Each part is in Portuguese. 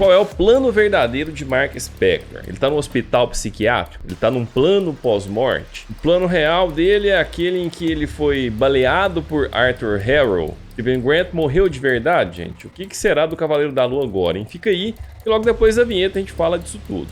qual é o plano verdadeiro de Mark Spector. Ele tá no hospital psiquiátrico, ele tá num plano pós-morte. O plano real dele é aquele em que ele foi baleado por Arthur Harrow. Steven Grant morreu de verdade, gente? O que será do Cavaleiro da Lua agora, hein? Fica aí e logo depois da vinheta a gente fala disso tudo.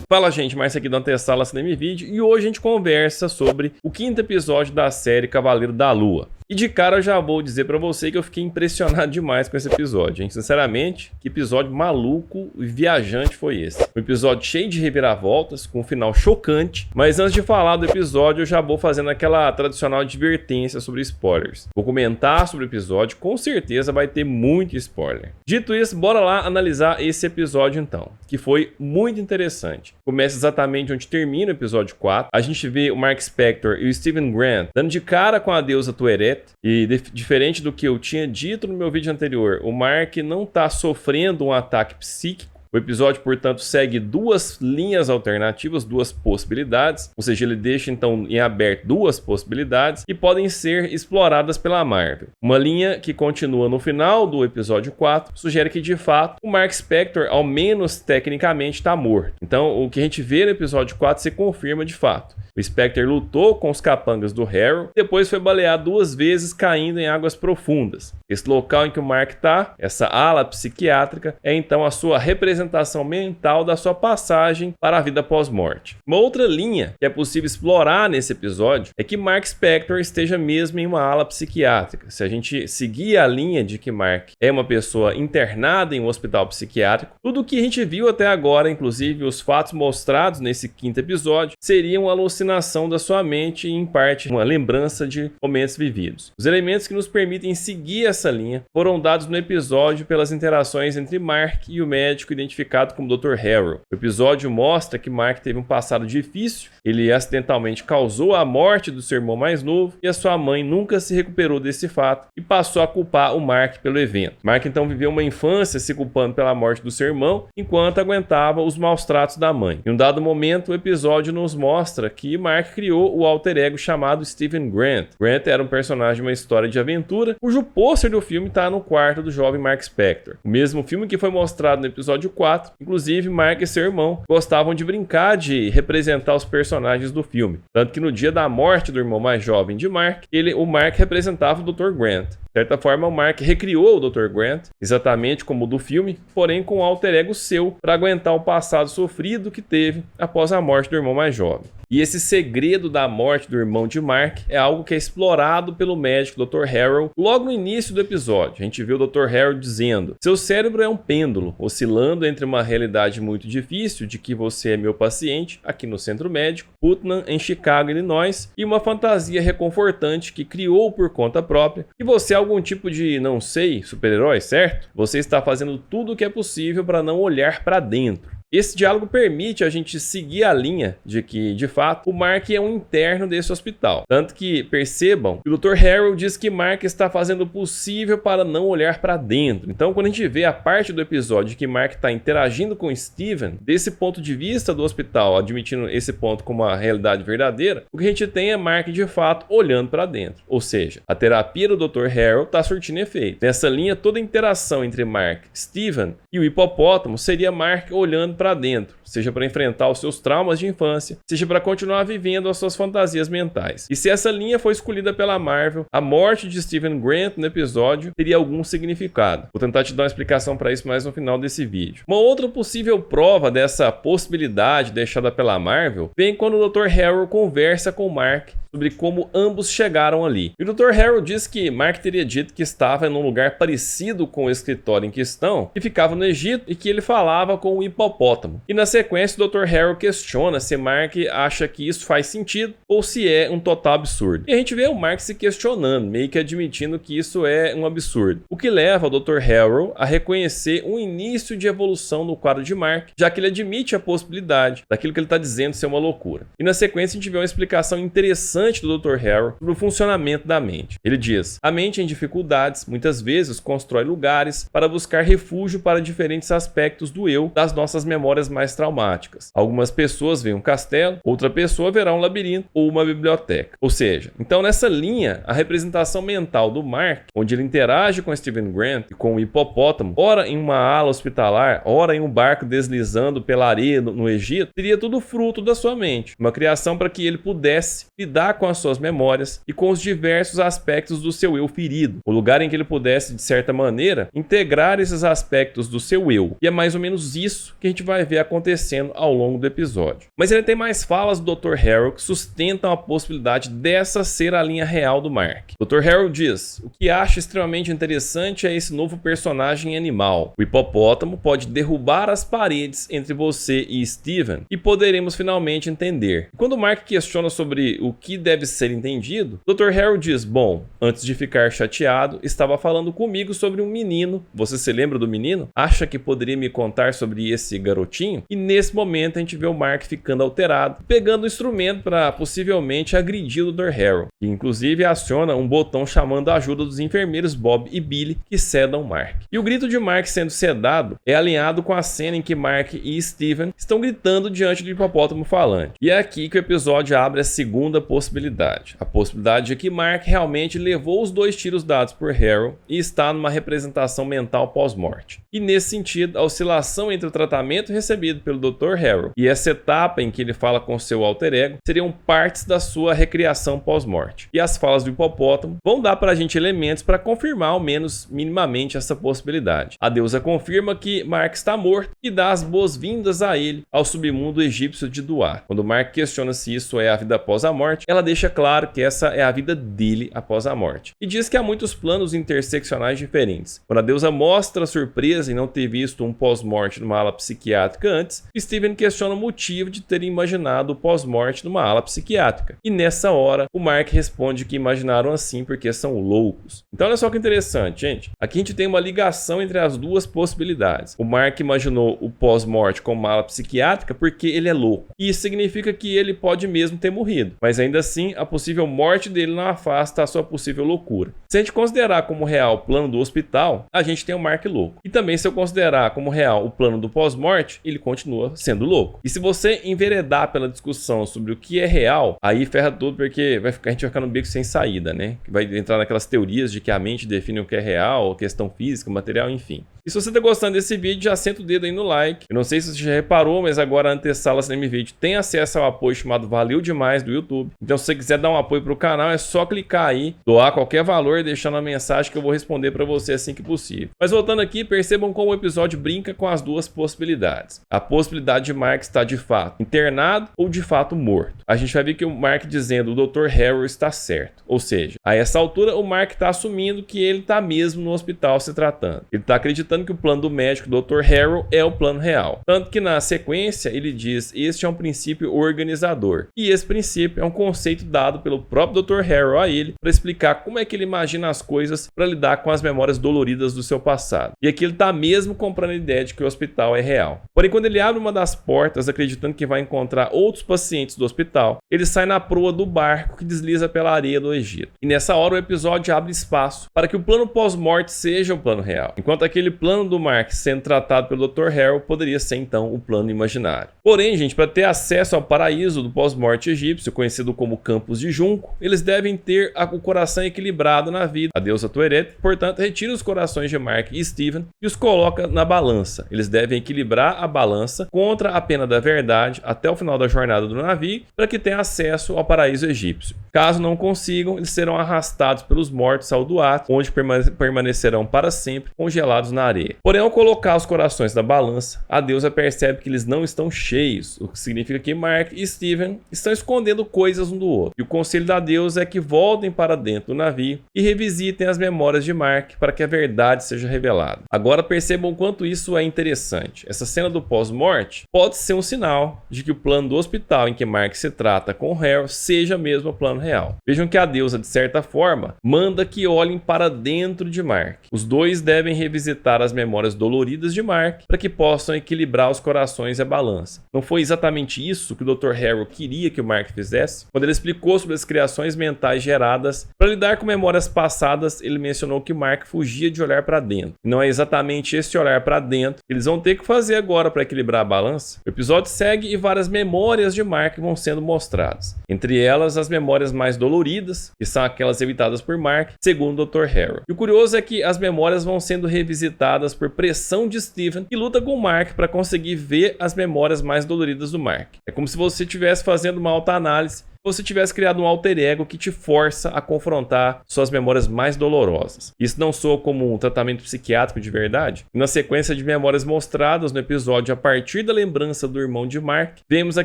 Fala, gente, Márcio aqui do Antessala Cinema e Vídeo, e hoje a gente conversa sobre o 5º episódio da série Cavaleiro da Lua. E de cara eu já vou dizer pra você que eu fiquei impressionado demais com esse episódio, hein? Sinceramente, que episódio maluco e viajante foi esse. Um episódio cheio de reviravoltas, com um final chocante, mas antes de falar do episódio eu já vou fazendo aquela tradicional advertência sobre spoilers. Vou comentar sobre o episódio, com certeza vai ter muito spoiler. Dito isso, bora lá analisar esse episódio então, que foi muito interessante. Começa exatamente onde termina o episódio 4, a gente vê o Mark Spector e o Steven Grant dando de cara com a deusa Tueret. E diferente do que eu tinha dito no meu vídeo anterior, o Mark não está sofrendo um ataque psíquico. O episódio, portanto, segue duas linhas alternativas, duas possibilidades, ou seja, ele deixa então em aberto duas possibilidades que podem ser exploradas pela Marvel. Uma linha que continua no final do episódio 4 sugere que, de fato, o Mark Spector, ao menos tecnicamente, está morto. Então, o que a gente vê no episódio 4 se confirma de fato. O Spector lutou com os capangas do Harrow, depois foi baleado 2 vezes caindo em águas profundas. Esse local em que o Mark está, essa ala psiquiátrica, é então a sua representação mental da sua passagem para a vida pós-morte. Uma outra linha que é possível explorar nesse episódio é que Mark Spector esteja mesmo em uma ala psiquiátrica. Se a gente seguir a linha de que Mark é uma pessoa internada em um hospital psiquiátrico, tudo o que a gente viu até agora, inclusive os fatos mostrados nesse 5º episódio, seriam alucinações da sua mente e, em parte, uma lembrança de momentos vividos. Os elementos que nos permitem seguir essa linha foram dados no episódio pelas interações entre Mark e o médico identificado como Dr. Harrow. O episódio mostra que Mark teve um passado difícil, ele acidentalmente causou a morte do seu irmão mais novo e a sua mãe nunca se recuperou desse fato e passou a culpar o Mark pelo evento. Mark então viveu uma infância se culpando pela morte do seu irmão enquanto aguentava os maus tratos da mãe. Em um dado momento, o episódio nos mostra que Mark criou o alter ego chamado Steven Grant. Grant era um personagem de uma história de aventura, cujo pôster do filme está no quarto do jovem Mark Spector. O mesmo filme que foi mostrado no episódio 4, inclusive Mark e seu irmão gostavam de brincar de representar os personagens do filme. Tanto que no dia da morte do irmão mais jovem de Mark, o Mark representava o Dr. Grant. De certa forma, o Mark recriou o Dr. Grant, exatamente como o do filme, porém com um alter ego seu para aguentar o passado sofrido que teve após a morte do irmão mais jovem. E esse segredo da morte do irmão de Mark é algo que é explorado pelo médico Dr. Harrow logo no início do episódio. A gente vê o Dr. Harrow dizendo: seu cérebro é um pêndulo, oscilando entre uma realidade muito difícil de que você é meu paciente, aqui no centro médico, Putnam, em Chicago, Illinois, e uma fantasia reconfortante que criou por conta própria, que você é algum tipo de, não sei, super-herói, certo? Você está fazendo tudo o que é possível para não olhar para dentro. Esse diálogo permite a gente seguir a linha de que, de fato, o Mark é um interno desse hospital. Tanto que percebam que o Dr. Harrow diz que Mark está fazendo o possível para não olhar para dentro. Então, quando a gente vê a parte do episódio que Mark está interagindo com Steven, desse ponto de vista do hospital, admitindo esse ponto como a realidade verdadeira, o que a gente tem é Mark, de fato, olhando para dentro. Ou seja, a terapia do Dr. Harrow está surtindo efeito. Nessa linha, toda a interação entre Mark, Steven e o hipopótamo seria Mark olhando para dentro, seja para enfrentar os seus traumas de infância, seja para continuar vivendo as suas fantasias mentais. E se essa linha foi escolhida pela Marvel, a morte de Steven Grant no episódio teria algum significado. Vou tentar te dar uma explicação para isso mais no final desse vídeo. Uma outra possível prova dessa possibilidade deixada pela Marvel vem quando o Dr. Harrow conversa com o Mark sobre como ambos chegaram ali. E o Dr. Harrow diz que Mark teria dito que estava em um lugar parecido com o escritório em questão, que ficava no Egito e que ele falava com o hipopótamo. E na sequência o Dr. Harrow questiona se Mark acha que isso faz sentido ou se é um total absurdo. E a gente vê o Mark se questionando, meio que admitindo que isso é um absurdo. O que leva o Dr. Harrow a reconhecer um início de evolução no quadro de Mark, já que ele admite a possibilidade daquilo que ele está dizendo ser uma loucura. E na sequência a gente vê uma explicação interessante interessante do Dr. Harrow sobre o funcionamento da mente. Ele diz: a mente em dificuldades muitas vezes constrói lugares para buscar refúgio para diferentes aspectos do eu das nossas memórias mais traumáticas. Algumas pessoas veem um castelo, outra pessoa verá um labirinto ou uma biblioteca. Ou seja, então nessa linha, a representação mental do Mark, onde ele interage com Steven Grant e com o hipopótamo, ora em uma ala hospitalar, ora em um barco deslizando pela areia no Egito, seria tudo fruto da sua mente, uma criação para que ele pudesse lidar com as suas memórias e com os diversos aspectos do seu eu ferido, o lugar em que ele pudesse, de certa maneira, integrar esses aspectos do seu eu. E é mais ou menos isso que a gente vai ver acontecendo ao longo do episódio. Mas ele tem mais falas do Dr. Harrow que sustentam a possibilidade dessa ser a linha real do Mark. Dr. Harrow diz: o que acho extremamente interessante é esse novo personagem animal. O hipopótamo pode derrubar as paredes entre você e Steven e poderemos finalmente entender. E quando Mark questiona sobre o que deve ser entendido, Dr. Harrow diz: bom, antes de ficar chateado, estava falando comigo sobre um menino. Você se lembra do menino? Acha que poderia me contar sobre esse garotinho? E nesse momento a gente vê o Mark ficando alterado, pegando o instrumento para possivelmente agredir o Dr. Harrow, que inclusive aciona um botão chamando a ajuda dos enfermeiros Bob e Billy, que sedam Mark. E o grito de Mark sendo sedado é alinhado com a cena em que Mark e Steven estão gritando diante do hipopótamo falante. E é aqui que o episódio abre a segunda possibilidade. A possibilidade de que Mark realmente levou os 2 tiros dados por Harrow e está numa representação mental pós-morte. E nesse sentido, a oscilação entre o tratamento recebido pelo Dr. Harrow e essa etapa em que ele fala com seu alter ego seriam partes da sua recriação pós-morte. E as falas do hipopótamo vão dar para a gente elementos para confirmar ao menos minimamente essa possibilidade. A deusa confirma que Mark está morto e dá as boas-vindas a ele ao submundo egípcio de Duat. Quando Mark questiona se isso é a vida após a morte, ela deixa claro que essa é a vida dele após a morte. E diz que há muitos planos interseccionais diferentes. Quando a deusa mostra surpresa em não ter visto um pós-morte numa ala psiquiátrica antes, Steven questiona o motivo de ter imaginado o pós-morte numa ala psiquiátrica. E nessa hora, o Mark responde que imaginaram assim porque são loucos. Então olha só que interessante, gente. Aqui a gente tem uma ligação entre as duas possibilidades. O Mark imaginou o pós-morte como uma ala psiquiátrica porque ele é louco. E isso significa que ele pode mesmo ter morrido. Mas ainda assim, a possível morte dele não afasta a sua possível loucura. Se a gente considerar como real o plano do hospital, a gente tem o Mark louco. E também se eu considerar como real o plano do pós-morte, ele continua sendo louco. E se você enveredar pela discussão sobre o que é real, aí ferra tudo porque a gente vai ficar no beco sem saída, né? Vai entrar naquelas teorias de que a mente define o que é real, questão física, material, enfim. E se você está gostando desse vídeo, já senta o dedo aí no like. Eu não sei se você já reparou, mas agora a Antessala Cinema Vídeo tem acesso ao apoio chamado Valeu Demais do YouTube. Então se você quiser dar um apoio para o canal, é só clicar aí, doar qualquer valor e deixar uma mensagem que eu vou responder para você assim que possível. Mas voltando aqui, percebam como o episódio brinca com as duas possibilidades. A possibilidade de Mark estar de fato internado ou de fato morto. A gente vai ver que o Mark dizendo o Dr. Harrow está certo. Ou seja, a essa altura o Mark está assumindo que ele está mesmo no hospital se tratando. Ele está acreditando que o plano do médico Dr. Harrow é o plano real. Tanto que na sequência ele diz: este é um princípio organizador. E esse princípio é um conceito dado pelo próprio Dr. Harrow a ele para explicar como é que ele imagina as coisas para lidar com as memórias doloridas do seu passado. E aqui ele está mesmo comprando a ideia de que o hospital é real. Porém, quando ele abre uma das portas acreditando que vai encontrar outros pacientes do hospital, ele sai na proa do barco que desliza pela areia do Egito. E nessa hora o episódio abre espaço para que o plano pós-morte seja o plano real, enquanto aquele plano do Mark sendo tratado pelo Dr. Harrow poderia ser então o plano imaginário. Porém, gente, para ter acesso ao paraíso do pós-morte egípcio, conhecido como Campos de Junco, eles devem ter o coração equilibrado na vida. A deusa Tueret, portanto, retira os corações de Mark e Steven e os coloca na balança. Eles devem equilibrar a balança contra a pena da verdade até o final da jornada do navio para que tenha acesso ao paraíso egípcio. Caso não consigam, eles serão arrastados pelos mortos ao Duat, onde permanecerão para sempre congelados na areia. Porém, ao colocar os corações na balança, a deusa percebe que eles não estão cheios, o que significa que Mark e Steven estão escondendo coisas um do outro. E o conselho da deusa é que voltem para dentro do navio e revisitem as memórias de Mark para que a verdade seja revelada. Agora percebam o quanto isso é interessante. Essa cena do pós-morte pode ser um sinal de que o plano do hospital em que Mark se trata com Harrow seja mesmo o plano real. Vejam que a deusa, de certa forma, manda que olhem para dentro de Mark. Os dois devem revisitar as memórias doloridas de Mark para que possam equilibrar os corações e a balança. Não foi exatamente isso que o Dr. Harrow queria que o Mark fizesse? Quando ele explicou sobre as criações mentais geradas para lidar com memórias passadas, ele mencionou que Mark fugia de olhar para dentro. E não é exatamente esse olhar para dentro que eles vão ter que fazer agora para equilibrar a balança. O episódio segue e várias memórias de Mark vão sendo mostradas. Entre elas, as memórias mais doloridas, que são aquelas evitadas por Mark, segundo o Dr. Harrow. E o curioso é que as memórias vão sendo revisitadas por pressão de Steven, que luta com Mark para conseguir ver as memórias mais doloridas do Mark. É como se você estivesse fazendo uma autoanálise, você tivesse criado um alter ego que te força a confrontar suas memórias mais dolorosas. Isso não soa como um tratamento psiquiátrico de verdade? E na sequência de memórias mostradas no episódio a partir da lembrança do irmão de Mark, vemos a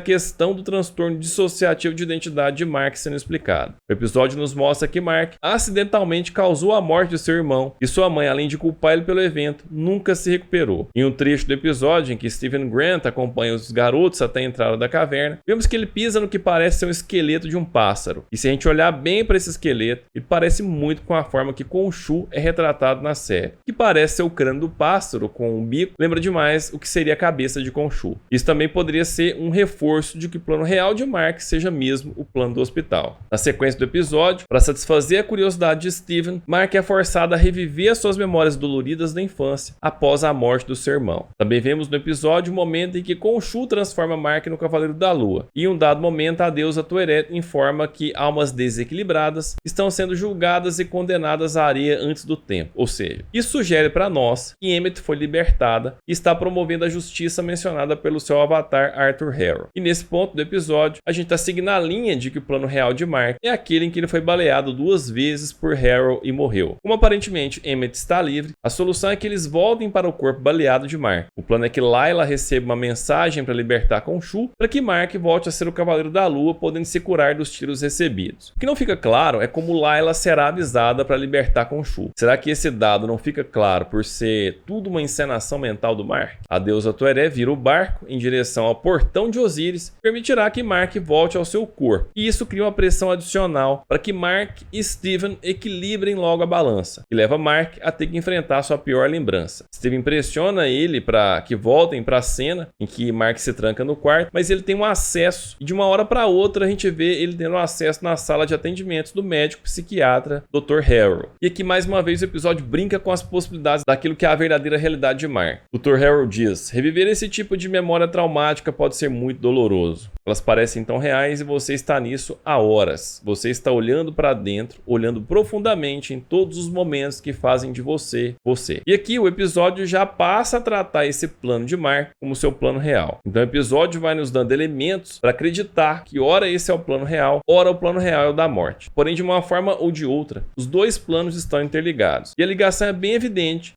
questão do transtorno dissociativo de identidade de Mark sendo explicado. O episódio nos mostra que Mark acidentalmente causou a morte de seu irmão e sua mãe, além de culpar ele pelo evento, nunca se recuperou. Em um trecho do episódio em que Steven Grant acompanha os garotos até a entrada da caverna, vemos que ele pisa no que parece ser um esqueleto de um pássaro. E se a gente olhar bem para esse esqueleto, ele parece muito com a forma que Khonshu é retratado na série, que parece ser o crânio do pássaro com um bico, lembra demais o que seria a cabeça de Khonshu. Isso também poderia ser um reforço de que o plano real de Mark seja mesmo o plano do hospital. Na sequência do episódio, para satisfazer a curiosidade de Steven, Mark é forçado a reviver as suas memórias doloridas da infância após a morte do seu irmão. Também vemos no episódio o momento em que Khonshu transforma Mark no Cavaleiro da Lua, e em um dado momento a deusa Tourette informa que almas desequilibradas estão sendo julgadas e condenadas à areia antes do tempo. Ou seja, isso sugere para nós que Emmett foi libertada e está promovendo a justiça mencionada pelo seu avatar Arthur Harrow. E nesse ponto do episódio, a gente está seguindo a linha de que o plano real de Mark é aquele em que ele foi baleado 2 vezes por Harrow e morreu. Como aparentemente Emmett está livre, a solução é que eles voltem para o corpo baleado de Mark. O plano é que Layla receba uma mensagem para libertar Khonshu, para que Mark volte a ser o Cavaleiro da Lua, podendo se curar dos tiros recebidos. O que não fica claro é como Layla será avisada para libertar Khonshu. Será que esse dado não fica claro por ser tudo uma encenação mental do Mark? A deusa Tourette vira o barco em direção ao portão de Osíris e permitirá que Mark volte ao seu corpo. E isso cria uma pressão adicional para que Mark e Steven equilibrem logo a balança, e leva Mark a ter que enfrentar sua pior lembrança. Steven pressiona ele para que voltem para a cena em que Mark se tranca no quarto, mas ele tem um acesso e de uma hora para outra a gente vê ele tendo acesso na sala de atendimentos do médico psiquiatra Dr. Harrow. E aqui mais uma vez o episódio brinca com as possibilidades daquilo que é a verdadeira realidade de Mark. Dr. Harrow diz: reviver esse tipo de memória traumática pode ser muito doloroso. Elas parecem tão reais e você está nisso há horas. Você está olhando para dentro, olhando profundamente em todos os momentos que fazem de você, você. E aqui o episódio já passa a tratar esse plano de Mark como seu plano real. Então o episódio vai nos dando elementos para acreditar que ora esse é o plano real, ora o plano real é o da morte. Porém, de uma forma ou de outra, os dois planos estão interligados. E a ligação é bem evidente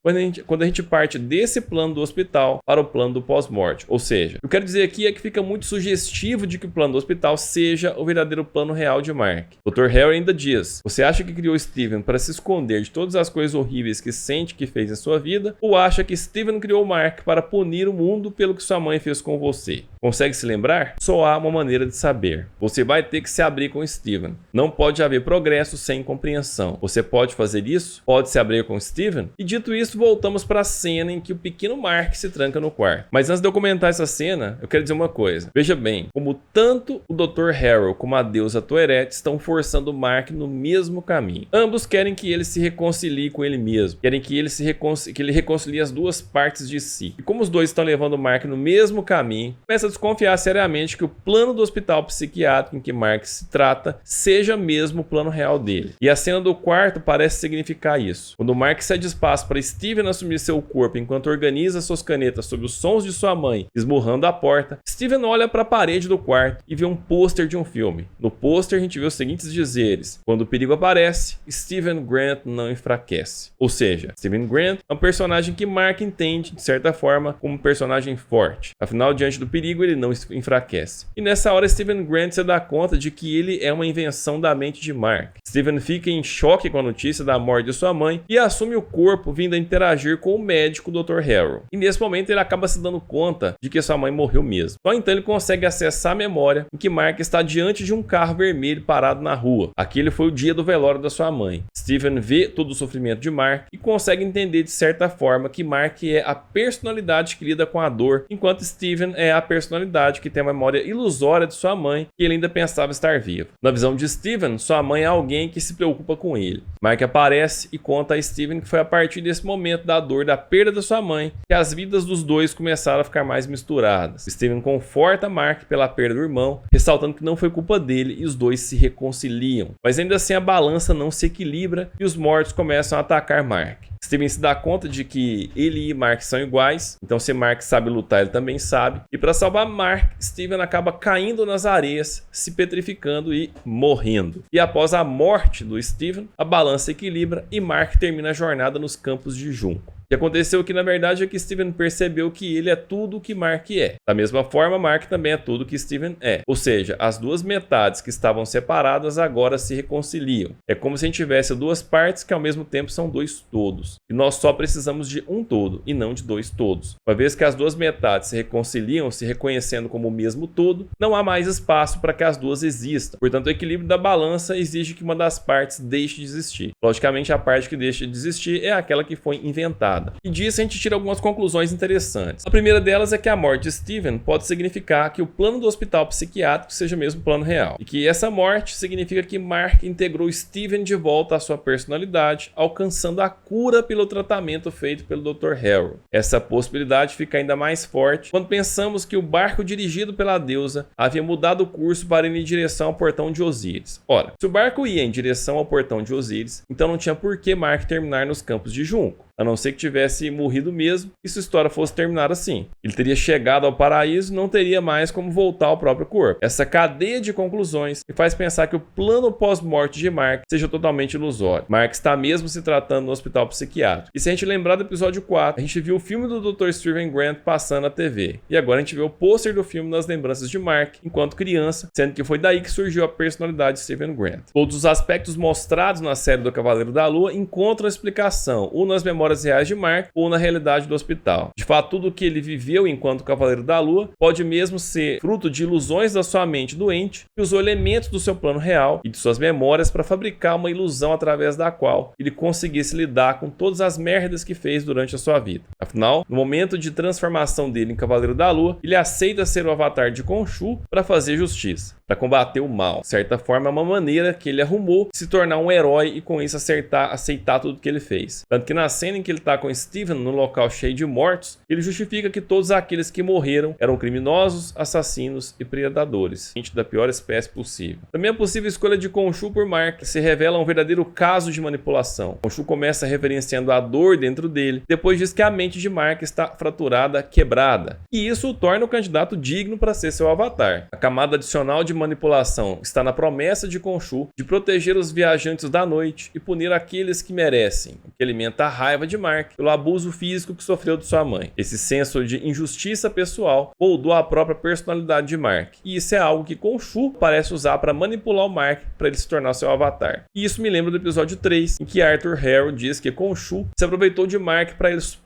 quando a gente parte desse plano do hospital para o plano do pós-morte. Ou seja, eu quero dizer aqui é que fica muito sugestivo de que o plano do hospital seja o verdadeiro plano real de Mark. Dr. Harrow ainda diz: você acha que criou Steven para se esconder de todas as coisas horríveis que sente que fez em sua vida, ou acha que Steven criou Mark para punir o mundo pelo que sua mãe fez com você? Consegue se lembrar? Só há uma maneira de saber. Você vai ter que se abrir com Steven. Não pode haver progresso sem compreensão. Você pode fazer isso? Pode se abrir com Steven? E dito isso, voltamos para a cena em que o pequeno Mark se tranca no quarto. Mas antes de eu comentar essa cena, eu quero dizer uma coisa. Veja bem, como tanto o Dr. Harrow como a deusa Tourette estão forçando Mark no mesmo caminho. Ambos querem que ele se reconcilie com ele mesmo. Querem que ele reconcilie as duas partes de si. E como os dois estão levando Mark no mesmo caminho, começa a desconfiar seriamente que o plano do hospital psiquiátrico em que Mark se trata seja mesmo o plano real dele. E a cena do quarto parece significar isso. Quando Mark cede espaço para Steven assumir seu corpo enquanto organiza suas canetas sob os sons de sua mãe esmurrando a porta, Steven olha para a parede do quarto e vê um pôster de um filme. No pôster a gente vê os seguintes dizeres: quando o perigo aparece, Steven Grant não enfraquece. Ou seja, Steven Grant é um personagem que Mark entende, de certa forma, como um personagem forte. Afinal, diante do perigo, ele não enfraquece. E nessa hora, Steven Grant se dá conta de que ele é uma invenção da mente de Mark. Steven fica em choque com a notícia da morte de sua mãe e assume o corpo vindo a interagir com o médico Dr. Harrow. E nesse momento ele acaba se dando conta de que sua mãe morreu mesmo. Só então ele consegue acessar a memória em que Mark está diante de um carro vermelho parado na rua. Aquele foi o dia do velório da sua mãe. Steven vê todo o sofrimento de Mark e consegue entender de certa forma que Mark é a personalidade que lida com a dor, enquanto Steven é a personalidade que tem a memória ilusória de sua mãe e ele ainda pensava estar vivo. Na visão de Steven, sua mãe é alguém que se preocupa com ele. Mark aparece e conta a Steven que foi a partir desse momento da dor da perda da sua mãe que as vidas dos dois começaram a ficar mais misturadas. Steven conforta Mark pela perda do irmão, ressaltando que não foi culpa dele e os dois se reconciliam. Mas ainda assim a balança não se equilibra e os mortos começam a atacar Mark. Steven se dá conta de que ele e Mark são iguais, então se Mark sabe lutar, ele também sabe. E para salvar Mark, Steven acaba caindo nas areias, se petrificando e morrendo. E após a morte do Steven, a balança equilibra e Mark termina a jornada nos campos de junco. O que aconteceu que na verdade é que Steven percebeu que ele é tudo o que Mark é. Da mesma forma, Mark também é tudo o que Steven é. Ou seja, as duas metades que estavam separadas agora se reconciliam. É como se a gente tivesse duas partes que ao mesmo tempo são dois todos. E nós só precisamos de um todo e não de dois todos. Uma vez que as duas metades se reconciliam, se reconhecendo como o mesmo todo, não há mais espaço para que as duas existam. Portanto, o equilíbrio da balança exige que uma das partes deixe de existir. Logicamente, a parte que deixa de existir é aquela que foi inventada. E disso a gente tira algumas conclusões interessantes. A primeira delas é que a morte de Steven pode significar que o plano do hospital psiquiátrico seja mesmo plano real. E que essa morte significa que Mark integrou Steven de volta à sua personalidade, alcançando a cura pelo tratamento feito pelo Dr. Harrow. Essa possibilidade fica ainda mais forte quando pensamos que o barco dirigido pela deusa havia mudado o curso para ir em direção ao portão de Osíris. Ora, se o barco ia em direção ao portão de Osíris, então não tinha por que Mark terminar nos campos de junco. A não ser que tivesse morrido mesmo e sua história fosse terminar assim. Ele teria chegado ao paraíso e não teria mais como voltar ao próprio corpo. Essa cadeia de conclusões me faz pensar que o plano pós-morte de Mark seja totalmente ilusório. Mark está mesmo se tratando no hospital psiquiátrico. E se a gente lembrar do episódio 4, a gente viu o filme do Dr. Steven Grant passando na TV. E agora a gente vê o pôster do filme nas lembranças de Mark enquanto criança, sendo que foi daí que surgiu a personalidade de Steven Grant. Todos os aspectos mostrados na série do Cavaleiro da Lua encontram explicação, ou nas memórias reais de Mark ou na realidade do hospital. De fato, tudo o que ele viveu enquanto Cavaleiro da Lua pode mesmo ser fruto de ilusões da sua mente doente que usou elementos do seu plano real e de suas memórias para fabricar uma ilusão através da qual ele conseguisse lidar com todas as merdas que fez durante a sua vida. Afinal, no momento de transformação dele em Cavaleiro da Lua, ele aceita ser o avatar de Khonshu para fazer justiça, para combater o mal. De certa forma, é uma maneira que ele arrumou de se tornar um herói e com isso aceitar tudo que ele fez. Tanto que na cena em que ele está com Steven no local cheio de mortos, ele justifica que todos aqueles que morreram eram criminosos, assassinos e predadores, gente da pior espécie possível. Também a possível escolha de Khonshu por Mark se revela um verdadeiro caso de manipulação. Khonshu começa reverenciando a dor dentro dele, depois diz que a mente de Mark está fraturada, quebrada, e isso o torna o candidato digno para ser seu avatar. A camada adicional de manipulação está na promessa de Khonshu de proteger os viajantes da noite e punir aqueles que merecem, o que alimenta a raiva de Mark pelo abuso físico que sofreu de sua mãe. Esse senso de injustiça pessoal moldou a própria personalidade de Mark, e isso é algo que Khonshu parece usar para manipular o Mark para ele se tornar seu avatar. E isso me lembra do episódio 3, em que Arthur Harrow diz que Khonshu se aproveitou de Mark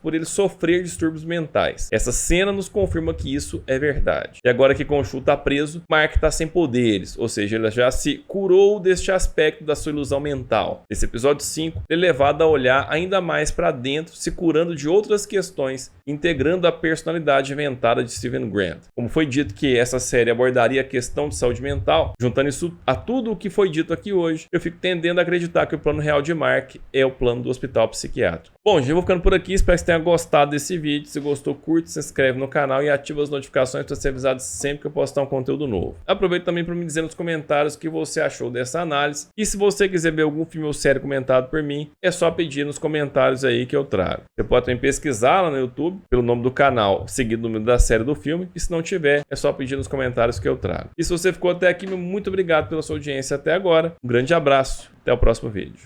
por ele sofrer distúrbios mentais. Essa cena nos confirma que isso é verdade. E agora que Khonshu está preso, Mark está sem poderes, ou seja, ele já se curou deste aspecto da sua ilusão mental. Nesse episódio 5, ele é levado a olhar ainda mais para dentro, se curando de outras questões, integrando a personalidade inventada de Steven Grant. Como foi dito que essa série abordaria a questão de saúde mental, juntando isso a tudo o que foi dito aqui hoje, eu fico tendendo a acreditar que o plano real de Mark é o plano do hospital psiquiátrico. Bom, gente, eu vou ficando por aqui, espero que você tenha gostado desse vídeo. Se gostou, curte, se inscreve no canal e ativa as notificações para ser avisado sempre que eu postar um conteúdo novo. Aproveita também para me dizer nos comentários o que você achou dessa análise, e se você quiser ver algum filme ou série comentado por mim, é só pedir nos comentários aí que eu trago. Você pode também pesquisar lá no YouTube pelo nome do canal, seguido do nome da série do filme, e se não tiver, é só pedir nos comentários que eu trago. E se você ficou até aqui, muito obrigado pela sua audiência até agora, um grande abraço, até o próximo vídeo.